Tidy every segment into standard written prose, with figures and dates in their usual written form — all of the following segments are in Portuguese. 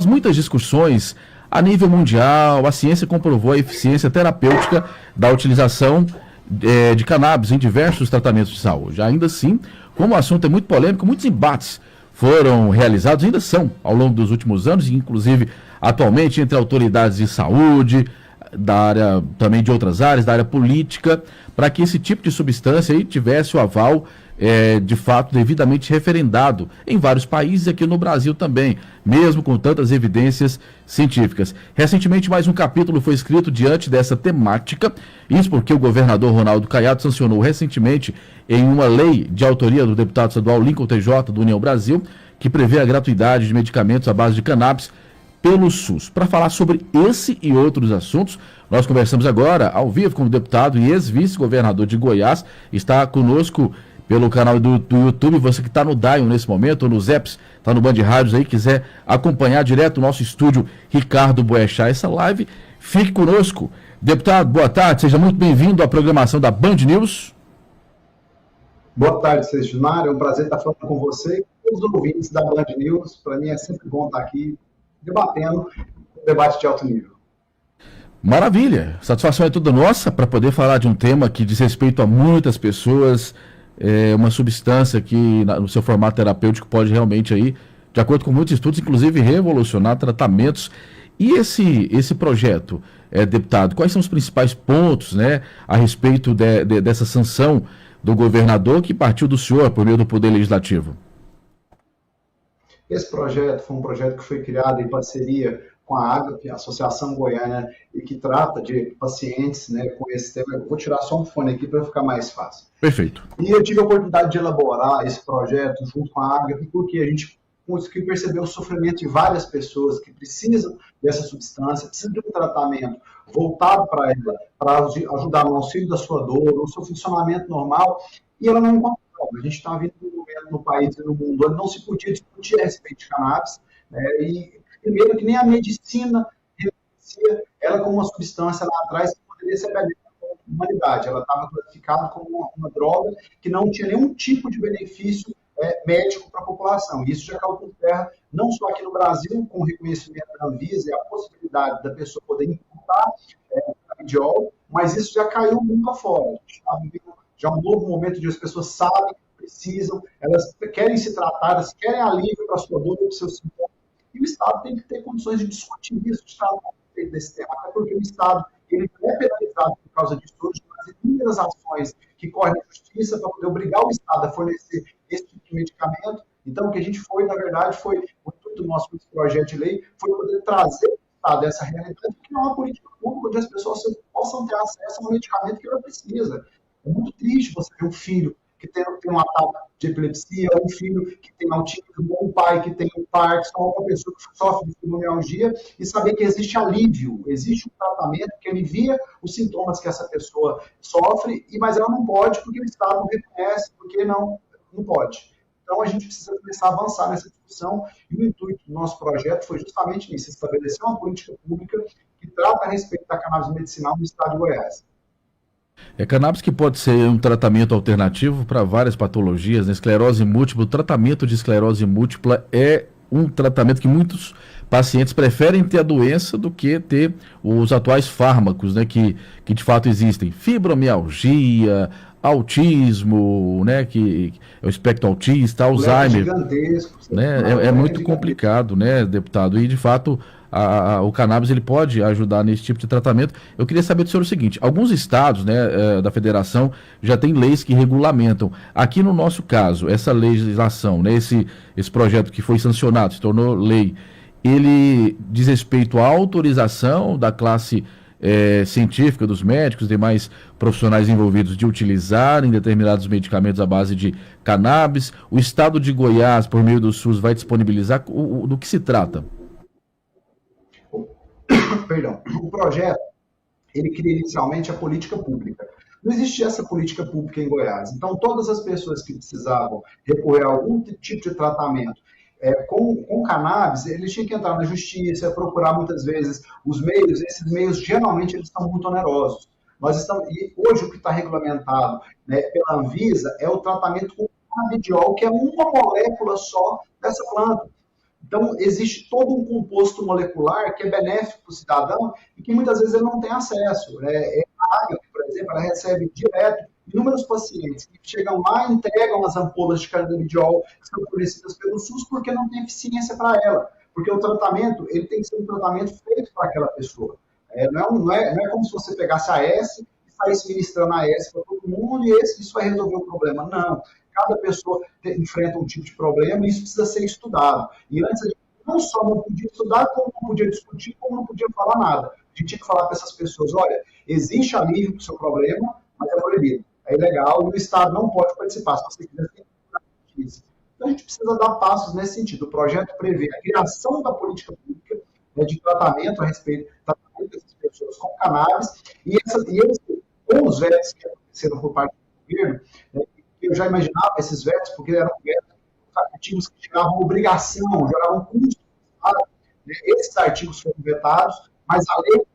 muitas discussões a nível mundial, a ciência comprovou a eficiência terapêutica da utilização de cannabis em diversos tratamentos de saúde. Ainda assim, como o assunto é muito polêmico, muitos embates foram realizados, ainda são, ao longo dos últimos anos, inclusive atualmente entre autoridades de saúde, da área também de outras áreas, da área política, para que esse tipo de substância aí tivesse o aval de fato devidamente referendado em vários países, aqui no Brasil também, mesmo com tantas evidências científicas. Recentemente, mais um capítulo foi escrito diante dessa temática, isso porque o governador Ronaldo Caiado sancionou recentemente em uma lei de autoria do deputado estadual Lincoln TJ do União Brasil, que prevê a gratuidade de medicamentos à base de cannabis pelo SUS. Para falar sobre esse e outros assuntos, nós conversamos agora ao vivo com o deputado e ex-vice-governador de Goiás. Está conosco pelo canal do YouTube, você que está no Dion nesse momento, ou no Zeps, está no Band Rádios aí, quiser acompanhar direto o nosso estúdio Ricardo Boechat, essa live, fique conosco. Deputado, boa tarde, seja muito bem-vindo à programação da Band News. Boa tarde, Sejumar, é um prazer estar falando com você e com os ouvintes da Band News. Para mim é sempre bom estar aqui debatendo um debate de alto nível. Maravilha, satisfação é toda nossa para poder falar de um tema que diz respeito a muitas pessoas, uma substância que no seu formato terapêutico pode realmente aí, de acordo com muitos estudos, inclusive revolucionar tratamentos. E esse projeto, deputado, quais são os principais pontos, né, a respeito dessa sanção do governador que partiu do senhor por meio do Poder Legislativo? Esse projeto foi um projeto que foi criado em parceria com a AGAP, a Associação Goiana, e que trata de pacientes, né, com esse tema. Eu vou tirar só um fone aqui para ficar mais fácil. Perfeito. E eu tive a oportunidade de elaborar esse projeto junto com a AGAP, porque a gente conseguiu perceber o sofrimento de várias pessoas que precisam dessa substância, precisam de um tratamento voltado para ela, para ajudar no auxílio da sua dor, no seu funcionamento normal, e ela não encontra. A gente está vendo um momento no país e no mundo onde não se podia discutir a respeito de cannabis, né, e primeiro que nem a medicina reconhecia ela como uma substância lá atrás que poderia ser benéfica para a humanidade. Ela estava classificada como uma droga que não tinha nenhum tipo de benefício médico para a população. E isso já caiu por terra, não só aqui no Brasil, com o reconhecimento da Anvisa e a possibilidade da pessoa poder importar o canabidiol, mas isso já caiu mundo afora. A gente está vivendo já um novo momento onde as pessoas sabem que precisam, elas querem se tratar, elas querem alívio para a sua dor e para os seus sintomas. E o Estado tem que ter condições de discutir isso, de tratar desse tema, até porque o Estado ele é penalizado por causa disso hoje, mas inúmeras ações que correm na justiça para poder obrigar o Estado a fornecer esse tipo de medicamento. Então, o que a gente foi, na verdade, foi o intuito do nosso projeto de lei, foi poder trazer o Estado essa realidade, que é uma política pública onde as pessoas possam ter acesso a um medicamento que ela precisa. É muito triste você ver um filho que tem um ataque de epilepsia, um filho que tem autismo, um pai que tem Parkinson, uma pessoa que sofre de fibromialgia, e saber que existe alívio, existe um tratamento que alivia os sintomas que essa pessoa sofre, mas ela não pode porque o Estado não reconhece, porque não pode. Então, a gente precisa começar a avançar nessa discussão, e o intuito do nosso projeto foi justamente nisso, estabelecer uma política pública que trata a respeito da cannabis medicinal no estado de Goiás. Cannabis que pode ser um tratamento alternativo para várias patologias, né? Esclerose múltipla, o tratamento de esclerose múltipla é um tratamento que muitos pacientes preferem ter a doença do que ter os atuais fármacos, né, que de fato existem. Fibromialgia, autismo, né, que é o espectro autista, Alzheimer, né, é muito complicado, né, deputado, e de fato o cannabis ele pode ajudar nesse tipo de tratamento. Eu queria saber do senhor o seguinte: alguns estados, né, da federação já tem leis que regulamentam. Aqui no nosso caso, essa legislação, né, esse projeto que foi sancionado, se tornou lei, ele diz respeito à autorização da classe científica, dos médicos, demais profissionais envolvidos de utilizarem determinados medicamentos à base de cannabis. O estado de Goiás, por meio do SUS, vai disponibilizar do que se trata? Perdão, o projeto, ele cria inicialmente a política pública. Não existia essa política pública em Goiás. Então, todas as pessoas que precisavam recorrer a algum tipo de tratamento com cannabis, eles tinham que entrar na justiça, procurar muitas vezes os meios. Esses meios, geralmente, eles são muito onerosos. E hoje, o que está regulamentado, né, pela Anvisa é o tratamento com canabidiol, que é uma molécula só dessa planta. Então, existe todo um composto molecular que é benéfico para o cidadão e que muitas vezes ele não tem acesso. A água, por exemplo, ela recebe direto inúmeros pacientes que chegam lá e entregam as ampolas de canabidiol que são fornecidas pelo SUS porque não tem eficiência para ela. Porque o tratamento, ele tem que ser um tratamento feito para aquela pessoa. Não é como se você pegasse a S e saísse ministrando a S para todo mundo e isso vai resolver o problema. Não. Cada pessoa enfrenta um tipo de problema e isso precisa ser estudado. E antes a gente não só não podia estudar, como não podia discutir, como não podia falar nada. A gente tinha que falar para essas pessoas, olha, existe alívio para o seu problema, mas é proibido, é ilegal e o Estado não pode participar. Se você quiser, tem que isso. Então a gente precisa dar passos nesse sentido. O projeto prevê a criação da política pública de tratamento a respeito dessas pessoas com cannabis e eles, com os vetos que aconteceram por parte do governo, eu já imaginava esses vetos, porque eram vetos, artigos que geravam obrigação, geravam custo. Esses artigos foram vetados, mas a lei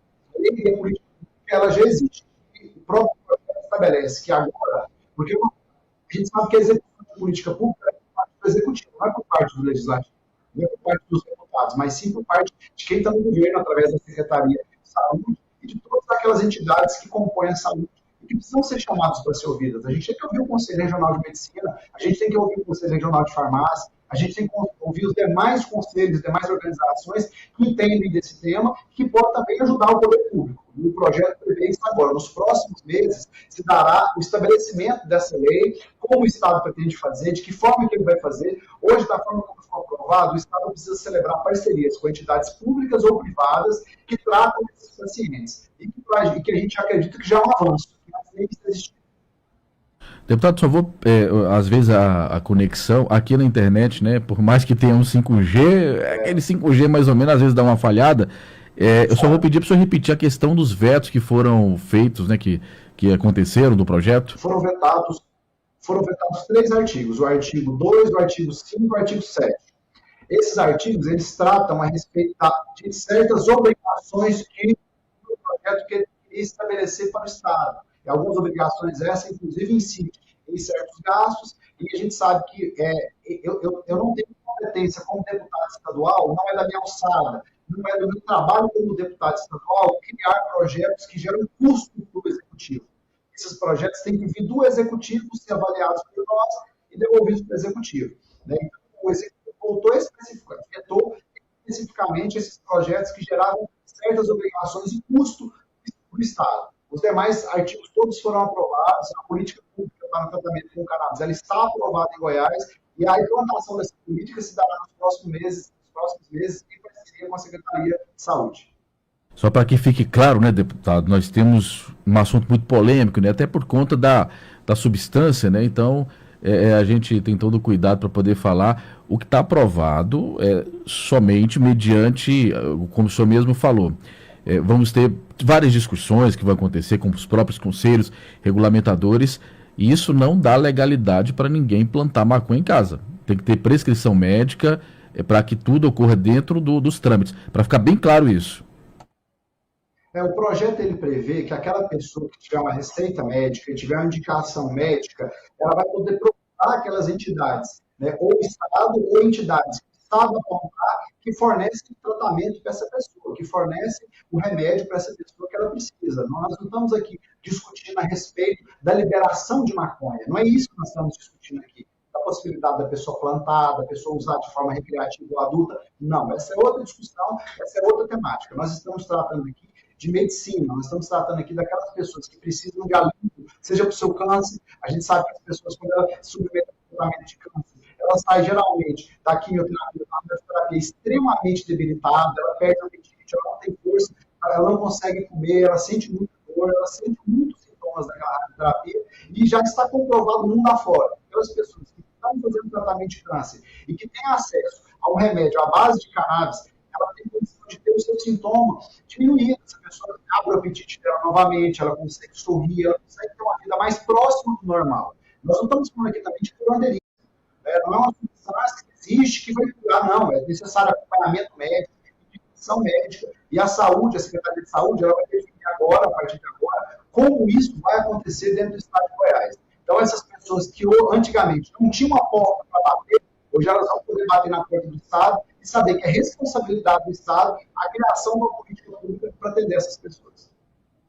de política pública ela já existe. O próprio projeto estabelece que agora, porque a gente sabe que a execução de política pública é por parte do executivo, não é por parte do legislativo, não é por parte dos deputados, mas sim por parte de quem está no governo, através da Secretaria de Saúde e de todas aquelas entidades que compõem a saúde que precisam ser chamados para ser ouvidas. A gente tem que ouvir o Conselho Regional de Medicina, a gente tem que ouvir o Conselho Regional de Farmácia, a gente tem que ouvir os demais conselhos, as demais organizações que entendem desse tema, que podem também ajudar o poder público. E o projeto prevê isso agora. Nos próximos meses, se dará o estabelecimento dessa lei, como o Estado pretende fazer, de que forma que ele vai fazer. Hoje, da forma como ficou aprovado, o Estado precisa celebrar parcerias com entidades públicas ou privadas que tratam desses pacientes. E que a gente acredita que já é um avanço. Deputado, só vou, às vezes a conexão aqui na internet, né, por mais que tenha um 5G, aquele 5G mais ou menos às vezes dá uma falhada, eu só vou pedir para o senhor repetir a questão dos vetos que foram feitos, né, que aconteceram do projeto. Foram vetados 3 artigos, o artigo 2, o artigo 5 e o artigo 7. Esses artigos, eles tratam a respeito de certas obrigações que o projeto queria estabelecer para o Estado. E algumas obrigações essas, inclusive, incidem em certos gastos, e a gente sabe que eu não tenho competência como deputado estadual, não é da minha alçada, não é do meu trabalho como deputado estadual criar projetos que geram custo para o executivo. Esses projetos têm que vir do executivo, ser avaliados por nós e devolvidos para o executivo. Né? Então, o executivo vetou especificamente esses projetos que geravam certas obrigações e custo para o Estado. Os demais artigos todos foram aprovados, a política pública para o tratamento com cannabis ela está aprovada em Goiás e a implantação dessa política se dará nos próximos meses em parceria com a Secretaria de Saúde. Só para que fique claro, né, deputado, nós temos um assunto muito polêmico, né, até por conta da substância, né, então a gente tem todo o cuidado para poder falar o que está aprovado somente mediante, como o senhor mesmo falou. Vamos ter várias discussões que vão acontecer com os próprios conselhos regulamentadores e isso não dá legalidade para ninguém plantar maconha em casa. Tem que ter prescrição médica para que tudo ocorra dentro dos trâmites, para ficar bem claro isso. O projeto ele prevê que aquela pessoa que tiver uma receita médica, tiver uma indicação médica, ela vai poder procurar aquelas entidades, né, ou Estado ou entidades que o Estado apontar que fornecem tratamento para essa pessoa, que fornecem o remédio para essa pessoa que ela precisa. Nós não estamos aqui discutindo a respeito da liberação de maconha, não é isso que nós estamos discutindo aqui. A possibilidade da pessoa plantar, da pessoa usar de forma recreativa ou adulta, não, essa é outra discussão, essa é outra temática. Nós estamos tratando aqui de medicina, nós estamos tratando aqui daquelas pessoas que precisam de alívio, seja para o seu câncer, a gente sabe que as pessoas, quando elas se submetem ao tratamento de câncer, elas saem geralmente da quimioterapia, da radioterapia extremamente debilitada, ela perde o apetite, ela não tem força, ela não consegue comer, ela sente muita dor, ela sente muitos sintomas daquela radioterapia, e já está comprovado mundo afora, aquelas pessoas que estão fazendo tratamento de câncer e que têm acesso a um remédio à base de cannabis, ela tem condição de ter o seu sintoma diminuído. Essa pessoa abre o apetite dela novamente, ela consegue sorrir, ela consegue ter uma vida mais próxima do normal. Nós não estamos falando aqui também de curanderismo. Não é uma substância que existe que vai curar, não. É necessário acompanhamento médico, indicação médica, e a saúde, a Secretaria de Saúde, ela vai definir agora, a partir de agora, como isso vai acontecer dentro do estado de Goiás. Então, essas pessoas que antigamente não tinham uma porta para bater, Hoje elas vão poder bater na porta do Estado e saber que é responsabilidade do Estado a criação de uma política pública para atender essas pessoas.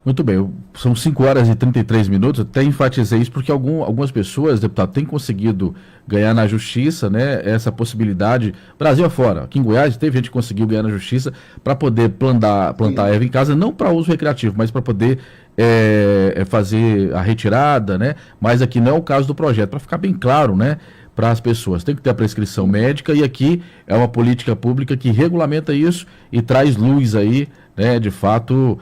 Muito bem, são 5 horas e 33 minutos, eu até enfatizei isso porque algumas pessoas, deputado, têm conseguido ganhar na justiça, né, essa possibilidade, Brasil afora, aqui em Goiás teve gente que conseguiu ganhar na justiça para poder plantar erva em casa, não para uso recreativo, mas para poder fazer a retirada, né, mas aqui não é o caso do projeto, para ficar bem claro, né, para as pessoas, tem que ter a prescrição médica e aqui é uma política pública que regulamenta isso e traz luz aí, né, de fato,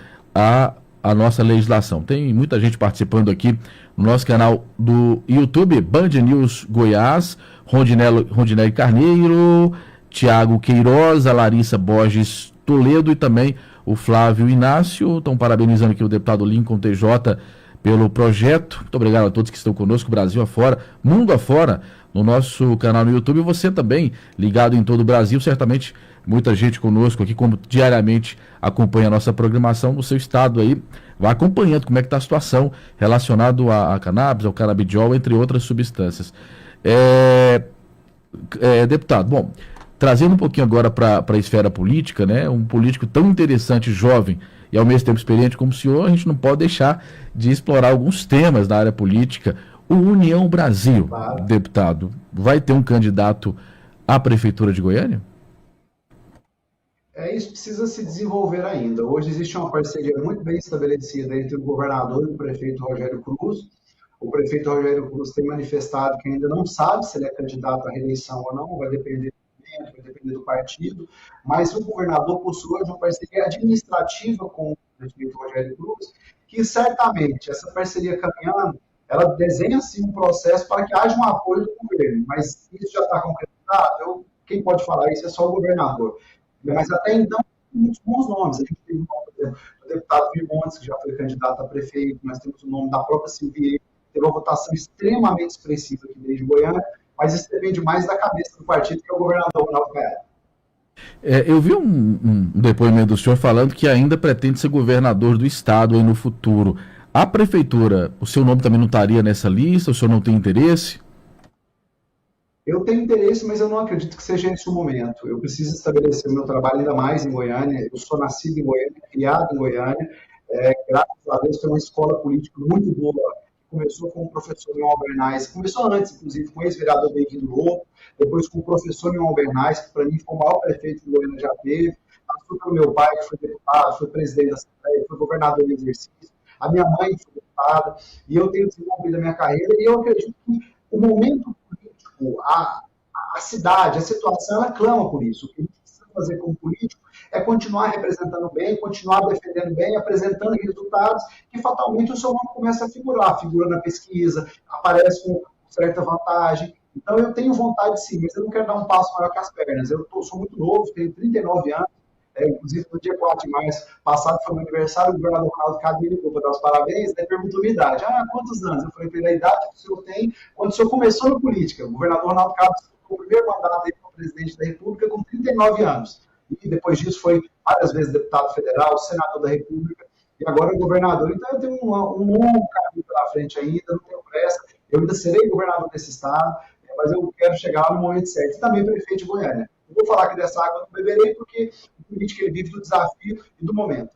a nossa legislação. Tem muita gente participando aqui no nosso canal do YouTube, Band News Goiás, Rondinelli Carneiro, Tiago Queiroz, a Larissa Borges Toledo e também o Flávio Inácio. Estão parabenizando aqui o deputado Lincoln TJ pelo projeto. Muito obrigado a todos que estão conosco, Brasil afora, mundo afora, no nosso canal no YouTube. Você também, ligado em todo o Brasil, certamente muita gente conosco aqui, como diariamente acompanha a nossa programação no seu estado aí, vai acompanhando como é que está a situação relacionada a cannabis, ao canabidiol, entre outras substâncias. Deputado, bom, trazendo um pouquinho agora para a esfera política, né, um político tão interessante, jovem e ao mesmo tempo experiente como o senhor, a gente não pode deixar de explorar alguns temas da área política. O União Brasil, claro. Deputado, vai ter um candidato à Prefeitura de Goiânia? Isso precisa se desenvolver ainda. Hoje existe uma parceria muito bem estabelecida entre o governador e o prefeito Rogério Cruz. O prefeito Rogério Cruz tem manifestado que ainda não sabe se ele é candidato à reeleição ou não, vai depender do momento, vai depender do partido, mas o governador possui uma parceria administrativa com o prefeito Rogério Cruz, que certamente essa parceria caminhando, ela desenha sim um processo para que haja um apoio do governo, mas isso já está concretizado? Quem pode falar isso é só o governador. Mas até então, tem muitos bons nomes. A gente tem o nome, por exemplo, do deputado Virmontes, que já foi candidato a prefeito, nós temos o nome da própria Silvia, teve uma votação extremamente expressiva aqui desde Goiânia, mas isso depende mais da cabeça do partido, que é o governador Ronaldo Caiado. Eu vi um depoimento do senhor falando que ainda pretende ser governador do estado aí no futuro. A prefeitura, o seu nome também não estaria nessa lista? O senhor não tem interesse? Eu tenho interesse, mas eu não acredito que seja esse o momento. Eu preciso estabelecer o meu trabalho ainda mais em Goiânia. Eu sou nascido em Goiânia, criado em Goiânia. Graças a Deus, tem uma escola política muito boa. Começou com o professor Leon Albernaz, começou antes, inclusive, com o ex-vereador Benguinho Lobo, depois com o professor Leon Albernaz, que para mim foi o maior prefeito que Goiânia já teve. Passou pelo meu pai, que foi deputado, foi presidente da Assembleia, foi governador em exercício. A minha mãe foi deputada, e eu tenho desenvolvido a minha carreira, e eu acredito que o momento político, a cidade, a situação, ela clama por isso. O que a gente precisa fazer como político é continuar representando bem, continuar defendendo bem, apresentando resultados, que fatalmente o seu nome começa a figurar, figura na pesquisa, aparece com certa vantagem. Então eu tenho vontade sim, mas eu não quero dar um passo maior que as pernas. Eu sou muito novo, tenho 39 anos, inclusive no dia 4 de março passado foi meu aniversário, o governador Ronaldo Caiado me ligou para dar os parabéns, daí perguntou minha idade. Quantos anos? Eu falei, pela idade que o senhor tem, quando o senhor começou na política. O governador Ronaldo Caiado foi o primeiro mandato aí como presidente da República com 39 anos. E depois disso foi várias vezes deputado federal, senador da República, e agora é governador. Então eu tenho um longo caminho pela frente ainda, não tenho pressa. Eu ainda serei governador desse estado, mas eu quero chegar lá no momento certo. E também prefeito de Goiânia. Eu vou falar que dessa água eu não beberei, porque o político ele vive do desafio e do momento.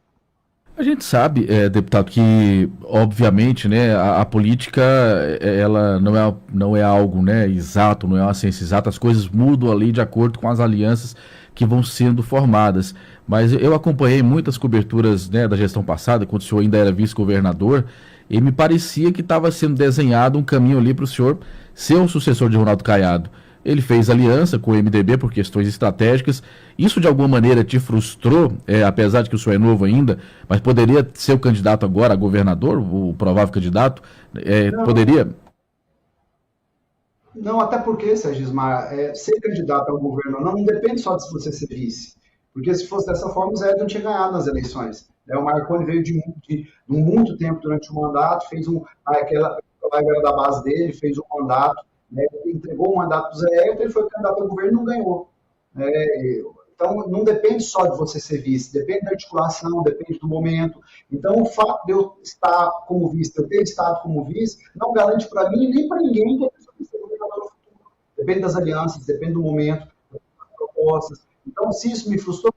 A gente sabe, deputado, que obviamente, né, a política ela não é algo, né, exato, não é uma ciência exata, as coisas mudam ali de acordo com as alianças que vão sendo formadas. Mas eu acompanhei muitas coberturas, né, da gestão passada, quando o senhor ainda era vice-governador, e me parecia que estava sendo desenhado um caminho ali para o senhor ser o sucessor de Ronaldo Caiado. Ele fez aliança com o MDB por questões estratégicas. Isso de alguma maneira te frustrou, apesar de que o senhor é novo ainda, mas poderia ser o candidato agora a governador, o provável candidato? Poderia? Não, até porque, Sérgio Ismar, ser candidato ao governo não depende só de você ser vice. Porque se fosse dessa forma, o Zé não tinha ganhado nas eleições. O Marconi veio de muito tempo durante o mandato, fez aquela da base dele, fez um mandato, entregou o mandato para o Zé, ele foi candidato ao governo e não ganhou. Então, não depende só de você ser vice, depende da articulação, depende do momento. Então, o fato de eu estar como vice, eu ter estado como vice, não garante para mim nem para ninguém que eu seja governador no futuro. depende das alianças, depende do momento, das propostas. Então, se isso me frustrou.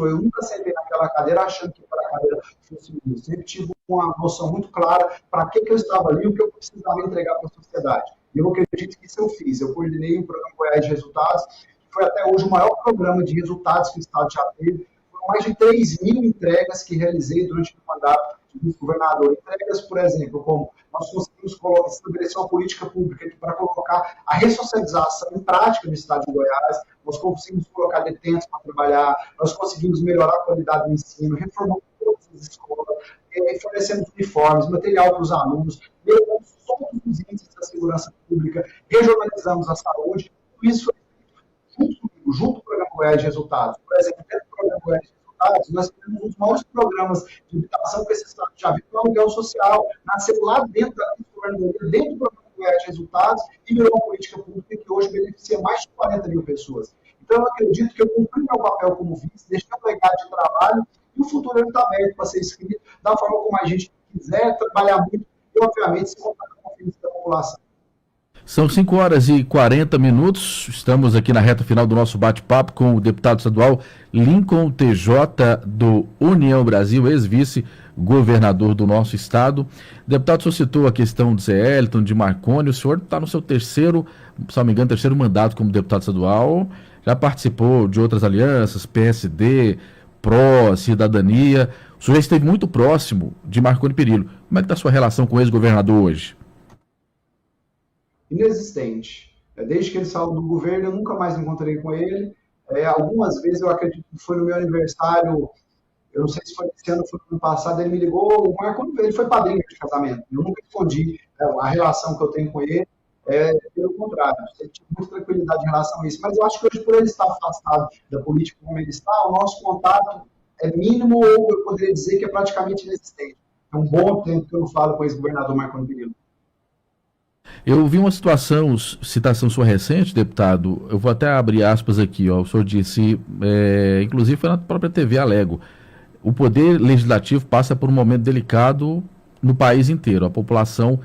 Eu nunca sentei naquela cadeira achando que aquela cadeira fosse minha. Eu sempre tive uma noção muito clara para que eu estava ali e o que eu precisava entregar para a sociedade. E eu acredito que isso eu fiz. Eu coordenei o Programa Goiás de Resultados, que foi até hoje o maior programa de resultados que o Estado já teve. Foram mais de 3.000 entregas que realizei durante o mandato de vice-governador. Entregas, por exemplo, como nós conseguimos estabelecer uma política pública para colocar a ressocialização em prática no Estado de Goiás, nós conseguimos colocar detentos para trabalhar, nós conseguimos melhorar a qualidade do ensino, reformamos todas as escolas, fornecemos uniformes, material para os alunos, melhoramos todos os índices da segurança pública, regionalizamos a saúde, tudo isso foi junto com o Programa Goiás de Resultados. Por exemplo, dentro do Programa Goiás de Resultados, nós temos um dos maiores programas de habitação que esse Estado já viu, que é o aluguel social. Nasceu lá dentro da governadoria, dentro do Programa Goiás de Resultados, e virou uma política pública que hoje beneficia mais de 40 mil pessoas. Então, eu acredito que eu cumpri meu papel como vice, deixei um legado de trabalho, e o futuro está aberto para ser escrito da forma como a gente quiser, trabalhar muito, e, obviamente, se contar com a confiança da população. São 5h40, estamos aqui na reta final do nosso bate-papo com o deputado estadual Lincoln TJ do União Brasil, ex-vice-governador do nosso estado. Deputado, o senhor citou a questão de Zé Elton, de Marconi, o senhor está no seu terceiro mandato como deputado estadual, já participou de outras alianças, PSD, PRO, Cidadania, o senhor esteve muito próximo de Marconi Perillo. Como é que está a sua relação com o ex-governador hoje? Inexistente. Desde que ele saiu do governo, eu nunca mais me encontrei com ele. Algumas vezes, eu acredito que foi no meu aniversário, eu não sei se foi esse ano ou foi no ano passado, ele me ligou, o Marconi, ele foi padrinho de casamento. Eu nunca escondi a relação que eu tenho com ele, pelo contrário, eu tive muita tranquilidade em relação a isso. Mas eu acho que hoje, por ele estar afastado da política como ele está, o nosso contato é mínimo, ou eu poderia dizer que é praticamente inexistente. É um bom tempo que eu não falo com o ex-governador Marconi Perillo. Eu vi uma citação sua recente, deputado, eu vou até abrir aspas aqui, ó, o senhor disse, inclusive foi na própria TV Alego, o poder legislativo passa por um momento delicado no país inteiro, a população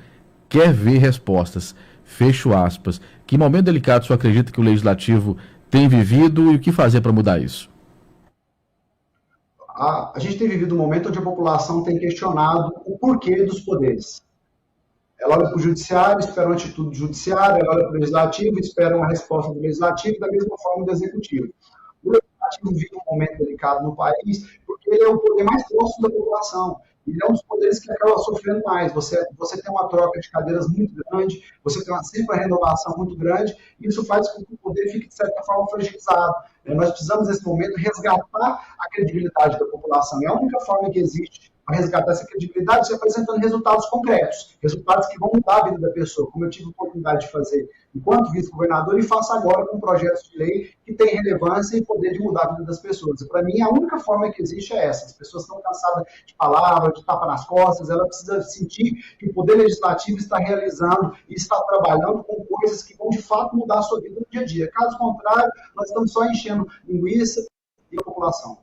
quer ver respostas, fecho aspas. Que momento delicado o senhor acredita que o legislativo tem vivido e o que fazer para mudar isso? A gente tem vivido um momento onde a população tem questionado o porquê dos poderes. Ela olha para o judiciário, espera uma atitude do judiciário, ela olha para o legislativo, espera uma resposta do legislativo, da mesma forma do executivo. O legislativo vive um momento delicado no país, porque ele é o poder mais próximo da população. Ele é um dos poderes que acaba sofrendo mais. Você tem uma troca de cadeiras muito grande, você tem sempre uma renovação muito grande, e isso faz com que o poder fique, de certa forma, fragilizado. Nós precisamos, nesse momento, resgatar a credibilidade da população. E a única forma que existe para resgatar essa credibilidade é apresentando resultados concretos, resultados que vão mudar a vida da pessoa, como eu tive a oportunidade de fazer enquanto vice-governador e faço agora com projetos de lei que têm relevância e poder de mudar a vida das pessoas. Para mim, a única forma que existe é essa. As pessoas estão cansadas de palavras, de tapa nas costas, ela precisa sentir que o poder legislativo está realizando e está trabalhando com coisas que vão, de fato, mudar a sua vida no dia a dia. Caso contrário, nós estamos só enchendo linguiça e a população.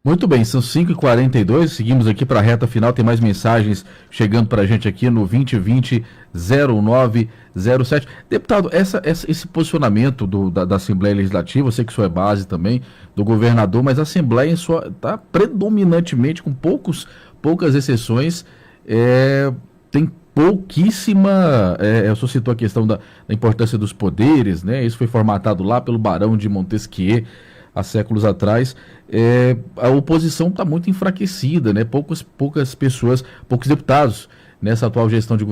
Muito bem, são 5h42, seguimos aqui para a reta final, tem mais mensagens chegando para a gente aqui no 2020-0907. Deputado, esse posicionamento da Assembleia Legislativa, eu sei que isso é base também do governador, mas a Assembleia está predominantemente, com poucas exceções, tem pouquíssima, o senhor citou a questão da importância dos poderes, né? Isso foi formatado lá pelo Barão de Montesquieu, há séculos atrás. A oposição está muito enfraquecida, né? Poucas pessoas, poucos deputados nessa atual gestão do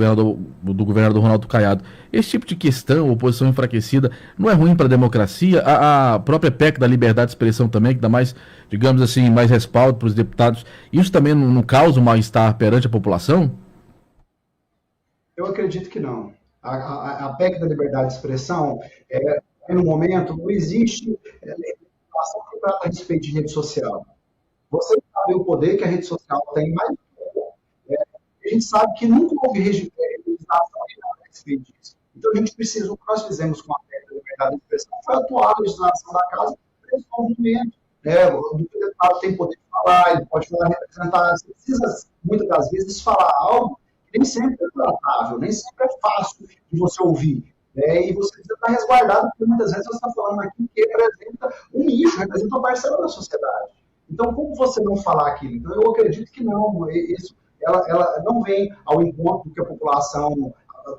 governador Ronaldo Caiado. Esse tipo de questão, oposição enfraquecida, não é ruim para a democracia? A própria PEC da liberdade de expressão também, que dá mais, digamos assim, mais respaldo para os deputados, isso também não causa um mal-estar perante a população? Eu acredito que não. A PEC da liberdade de expressão, no momento, não existe legislação que trata a respeito de rede social. Você sabe o poder que a rede social tem, mas a gente sabe que nunca houve legislação a respeito disso. Então, a gente precisa, o que nós fizemos com a PEC da liberdade de expressão foi atuar a legislação da casa para esse movimento. O deputado tem poder de falar, ele pode falar, representar, você precisa, muitas das vezes, falar algo que nem sempre é tratável, nem sempre é fácil de você ouvir. E você precisa estar resguardado, porque muitas vezes você está falando aqui que representa um nicho, representa uma parcela da sociedade. Então, como você não falar aquilo? Então, eu acredito que não. Ela não vem ao encontro do que a população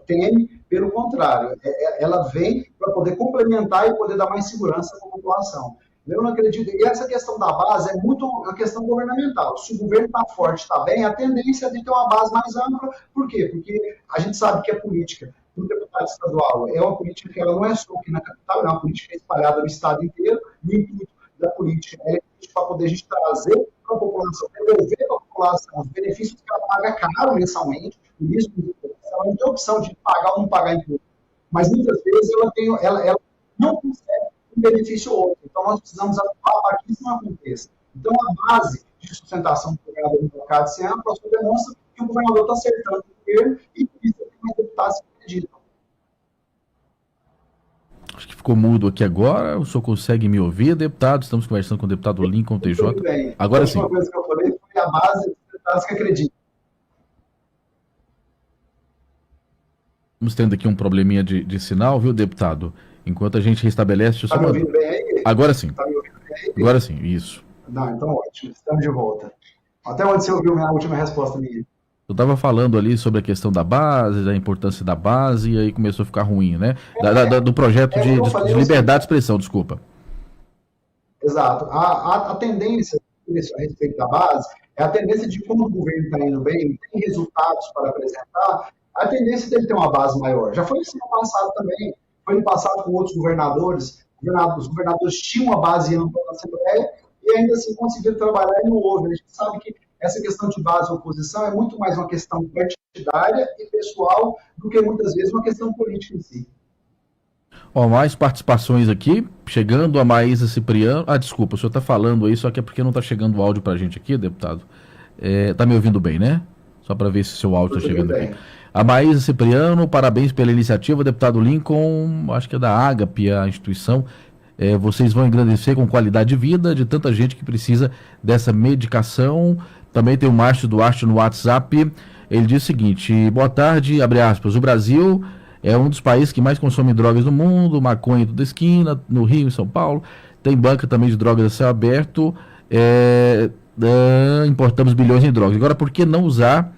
teme, pelo contrário, ela vem para poder complementar e poder dar mais segurança para a população. Eu não acredito. E essa questão da base é muito uma questão governamental. Se o governo está forte, está bem, a tendência é de ter uma base mais ampla. Por quê? Porque a gente sabe que a política do deputado estadual é uma política que ela não é só aqui na capital, é uma política espalhada no estado inteiro. O intuito da política é para poder a gente trazer para a população, devolver para a população os benefícios que ela paga caro mensalmente. Por isso, ela não tem opção de pagar ou não pagar imposto. Mas muitas vezes ela não consegue um benefício ou outro. Então, nós precisamos atuar para que isso não aconteça. Então, a base de sustentação do governador no mercado esse ano demonstra que o governador está acertando o governo e por isso tem mais deputados que acreditam. Acho que ficou mudo aqui agora. O senhor consegue me ouvir, deputado? Estamos conversando com o deputado Lincoln TJ. Muito bem. Agora sim. A última coisa que eu falei foi a base dos deputados que acreditam. Estamos tendo aqui um probleminha de sinal, viu, deputado? Enquanto a gente restabelece... Está me ouvindo bem aí? Agora sim. Está me ouvindo bem aí? Agora sim, isso. Não, então ótimo. Estamos de volta. Até onde você ouviu a última resposta minha? Eu estava falando ali sobre a questão da base, da importância da base, e aí começou a ficar ruim, né? Do projeto de liberdade de expressão, desculpa. Exato. A tendência a respeito da base é a tendência de como o governo está indo bem, tem resultados para apresentar, a tendência dele ter uma base maior. Já foi assim no passado também. Foi no passado com outros governadores. Os governadores tinham uma base ampla na Assembleia e ainda assim conseguiram trabalhar e não houve. A gente sabe que essa questão de base e oposição é muito mais uma questão partidária e pessoal do que muitas vezes uma questão política em si. Ó, mais participações aqui, chegando a Maísa Cipriano. Desculpa, o senhor está falando aí, só que é porque não está chegando o áudio para a gente aqui, deputado. Tá me ouvindo bem, né? Só para ver se o seu áudio está chegando aqui. A Maísa Cipriano, parabéns pela iniciativa, deputado Lincoln, acho que é da Agape, a instituição. Vocês vão engrandecer com qualidade de vida de tanta gente que precisa dessa medicação. Também tem o Márcio Duarte no WhatsApp. Ele diz o seguinte: boa tarde, abre aspas, o Brasil é um dos países que mais consome drogas no mundo, maconha em toda esquina, no Rio, em São Paulo. Tem banca também de drogas a céu aberto. Importamos bilhões em drogas. Agora, por que não usar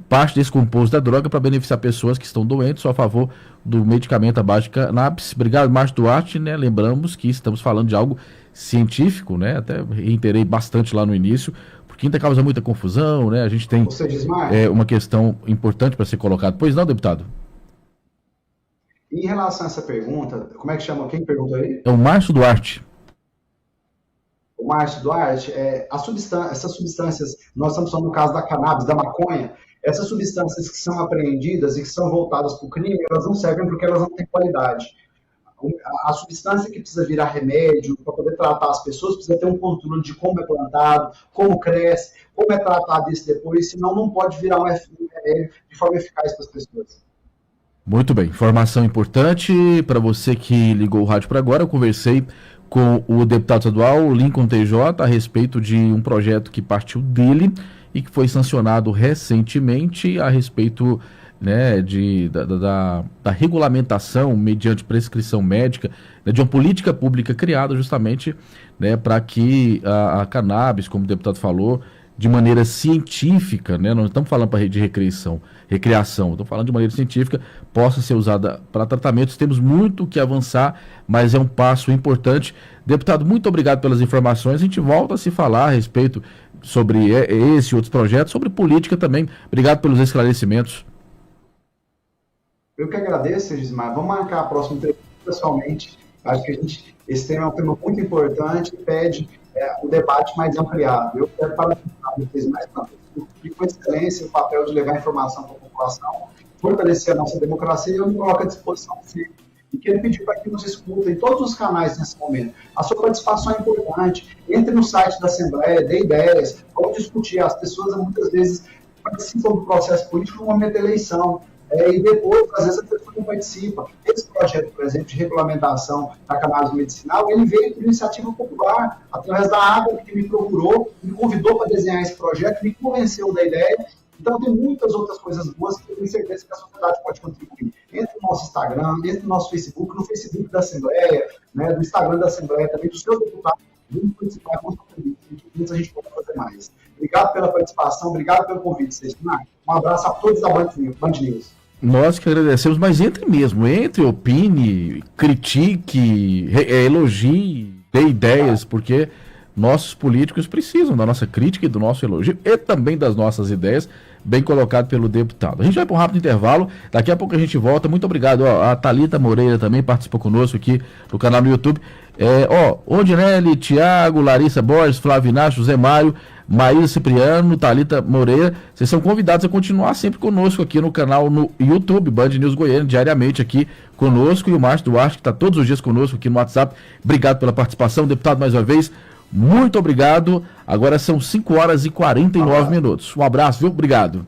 parte desse composto da droga para beneficiar pessoas que estão doentes? Sou a favor do medicamento à base de cannabis. Obrigado, Márcio Duarte, né? Lembramos que estamos falando de algo científico, né? Até reiterei bastante lá no início, porque ainda causa muita confusão, né? A gente tem uma questão importante para ser colocada. Pois não, deputado? Em relação a essa pergunta, como é que chama? Quem perguntou aí? É o Márcio Duarte. O Márcio Duarte, essas substâncias, nós estamos falando no caso da cannabis, da maconha, essas substâncias que são apreendidas e que são voltadas para o crime, elas não servem porque elas não têm qualidade. A substância que precisa virar remédio para poder tratar as pessoas precisa ter um controle de como é plantado, como cresce, como é tratado isso depois, senão não pode virar um remédio de forma eficaz para as pessoas. Muito bem, informação importante para você que ligou o rádio para agora. Eu conversei com o deputado estadual Lincoln TJ a respeito de um projeto que partiu dele e que foi sancionado recentemente a respeito, né, da regulamentação mediante prescrição médica, né, de uma política pública criada justamente, né, para que a cannabis, como o deputado falou, de maneira científica, né, não estamos falando de recreação, estamos falando de maneira científica, possa ser usada para tratamentos. Temos muito que avançar, mas é um passo importante. Deputado, muito obrigado pelas informações. A gente volta a se falar a respeito sobre esse e outros projetos, sobre política também. Obrigado pelos esclarecimentos. Eu que agradeço, Gismar. Vamos marcar a próxima entrevista pessoalmente. Acho que esse tema é um tema muito importante e pede um debate mais ampliado. Eu quero parabenizar vocês mais uma vez por com excelência o papel de levar informação para a população, fortalecer a nossa democracia, e eu me coloco à disposição sempre. E quero pedir para que nos escutem em todos os canais nesse momento. A sua participação é importante. Entre no site da Assembleia, dê ideias, vamos discutir. As pessoas muitas vezes participam do processo político no momento da eleição. E depois, às vezes, a pessoa não participa. Esse projeto, por exemplo, de regulamentação da cannabis medicinal, ele veio por iniciativa popular, através da Água, que me procurou, me convidou para desenhar esse projeto, me convenceu da ideia, Então, tem muitas outras coisas boas que eu tenho certeza que a sociedade pode contribuir. Entre no nosso Instagram, entre no nosso Facebook, no Facebook da Assembleia, né, do Instagram da Assembleia, também do seu deputado, vamos participar com juntos a gente pode fazer mais. Obrigado pela participação, obrigado pelo convite, Cristina. Um abraço a todos da Band News. Nós que agradecemos, mas entre, opine, critique, elogie, dê ideias, porque nossos políticos precisam da nossa crítica e do nosso elogio e também das nossas ideias, bem colocado pelo deputado. A gente vai para um rápido intervalo, daqui a pouco a gente volta. Muito obrigado. A Thalita Moreira também participou conosco aqui no canal no YouTube. Odinelli, Tiago, Larissa Borges, Flávio Inácio, José Mário, Maíra Cipriano, Thalita Moreira, vocês são convidados a continuar sempre conosco aqui no canal no YouTube, Band News Goiânia, diariamente aqui conosco, e o Márcio Duarte, que está todos os dias conosco aqui no WhatsApp. Obrigado pela participação, deputado, mais uma vez, muito obrigado. Agora são 5 horas e 49 minutos. Um abraço, viu? Obrigado.